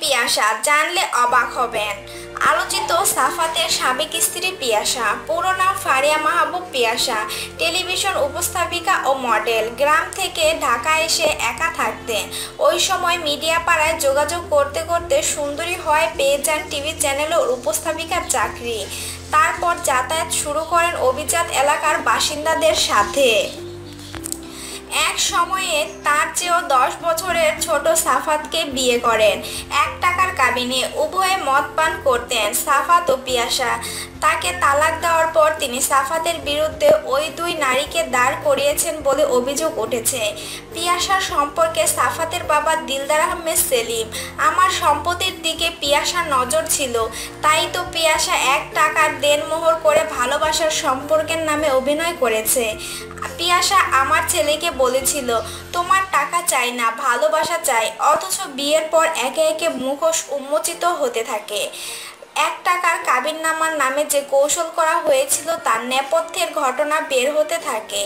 পিয়াসা জানলে অবাক হবেন। আলোচিত সাফাতের সাবেক স্ত্রী পিয়াসা, পুরো নাম ফারিয়া মাহবুব পিয়াসা, টেলিভিশন উপস্থাপিকা ও মডেল। গ্রাম থেকে ঢাকা এসে একা থাকতেন। ওই সময় মিডিয়া পাড়ায় যোগাযোগ করতে করতে সুন্দরী হয়ে পেয়ে যান টিভি চ্যানেলের উপস্থাপিকার চাকরি। তারপর যাতায়াত শুরু করেন অভিজাত এলাকার বাসিন্দাদের সাথে। এক সময়ে তার চেয়েও 10 বছরের ছোট সাফাতকে বিয়ে করেন। 1 টাকার কাবিনে উভয়ে মদ পান করতেন সাফাত ও পিয়াসা। তাকে তালাক দেওয়ার পর তিনি সাফাতের বিরুদ্ধে ওই 2 নারীকে দাঁড় করিয়েছেন বলে অভিযোগ উঠেছে। পিয়াসার সম্পর্কে সাফাতের বাবা দিলদার আহমেদ সেলিম, আমার সম্পত্তির দিকে পিয়াসার নজর ছিল, তাই তো পিয়াসা 1 টাকার দেনমোহর করে ভালোবাসার সম্পর্কের নামে অভিনয় করেছে। পিয়াসা আমার ছেলেকে বলেছিল, তোমার টাকা চাই না, ভালোবাসা চাই, অথচ বিয়ের পর একে একে মুখোশ উন্মোচিত হতে থাকে। 1 টাকার কাবিননামার নামে যে কৌশল করা হয়েছিল তার নেপথ্যের ঘটনা বের হতে থাকে।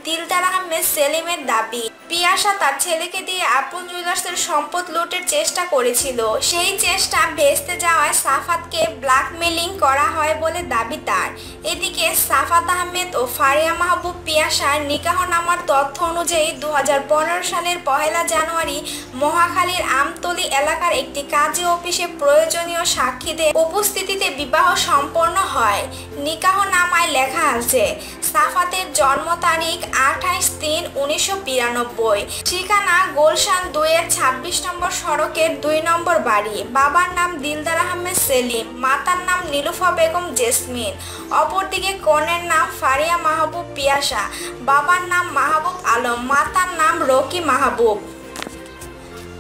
দিলদার আহমেদ সেলিমের দাবি, পিয়াসা তার ছেলেকে দিয়ে আপন জুয়েলার্সের সম্পদ লুটের চেষ্টা করেছিল। সেই চেষ্টা ভেস্তে যাওয়ায় সাফাতকে ব্ল্যাকমেলিং করা হয় বলে দাবি তার। এদিকে সাফাত আহমেদ ও ফারিয়া মাহবুব পিয়াসার নিকাহনামার তথ্য অনুযায়ী 2015 সালের 1 জানুয়ারি মহাখালীর আমতলী এলাকার একটি কাজী অফিসে প্রয়োজনীয় সাক্ষীদের উপস্থিতিতে বিবাহ সম্পন্ন হয়। নিকাহনামায় লেখা আছে, সাফাতের জন্ম তারিখ 28/3/1992, ঠিকানা গুলশান 2-এর 26 নম্বর সড়কের 2 নম্বর বাড়ি। বাবার নাম দিলদার আহমেদ সেলিম, মাতার নাম নীলুফা বেগম জেসমিন। অপরদিকে কনের নাম ফারিয়া মাহবুব পিয়াসা, বাবার নাম মাহবুব আলম, মাতার নাম রকি মাহবুব।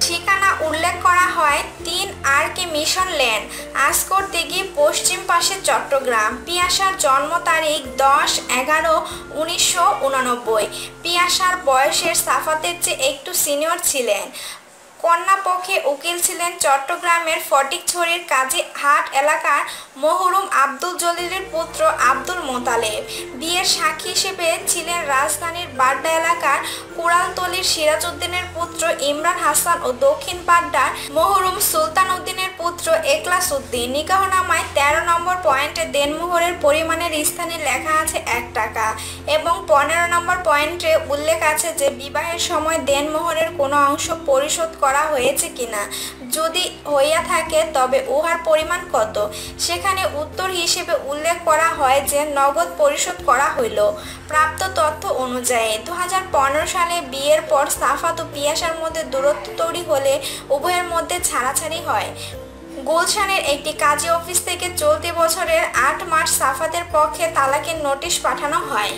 ঠিকানা উল্লেখ করা হয় 3 RK মিশন লেন, আসকর দিঘি, পশ্চিম পাশে, চট্টগ্রাম। পিয়াসার জন্ম তারিখ 10/11/1989। পিয়াসার বয়সের সাফাতের চেয়ে একটু সিনিয়র ছিলেন। কন্যাপক্ষে উকিল ছিলেন চট্টগ্রামের ফটিকছড়ির কাজী হাট এলাকার মহরুম আব্দুল জলিলের পুত্র আব্দুল মোতালেব। বিয়ের সাক্ষী হিসেবে ছিলেন রাজধানীর বাড্ডা এলাকার কুড়ালতলীর সিরাজ উদ্দিনের পুত্র ইমরান হাসান ও দক্ষিণ বাড্ডার মহরুম সুলতান উদ্দিনের পুত্র এখলাস উদ্দিন। নিকাহনামায় 13 নম্বর পয়েন্টে দেনমোহরের পরিমাণের স্থানে লেখা আছে 1 টাকা এবং 15 নম্বর পয়েন্টে উল্লেখ আছে যে বিবাহের সময় দেনমোহরের কোনো অংশ পরিশোধ করা হয়েছে কিনা, যদি হইয়া থাকে তবে উহার পরিমাণ কত। সেখানে উত্তর হিসেবে উল্লেখ করা হয় যে নগদ পরিশোধ করা হইল। প্রাপ্ত তথ্য অনুযায়ী 2015 সালে বিয়ের পর সাফাত ও পিয়াসার মধ্যে দূরত্ব তৈরি হলে উভয়ের মধ্যে ছাড়াছাড়ি হয়। গুলশানের একটি কাজী অফিস থেকে চলতি বছরের 8 মার্চ সাফাতের পক্ষে তালাকের নোটিশ পাঠানো হয়।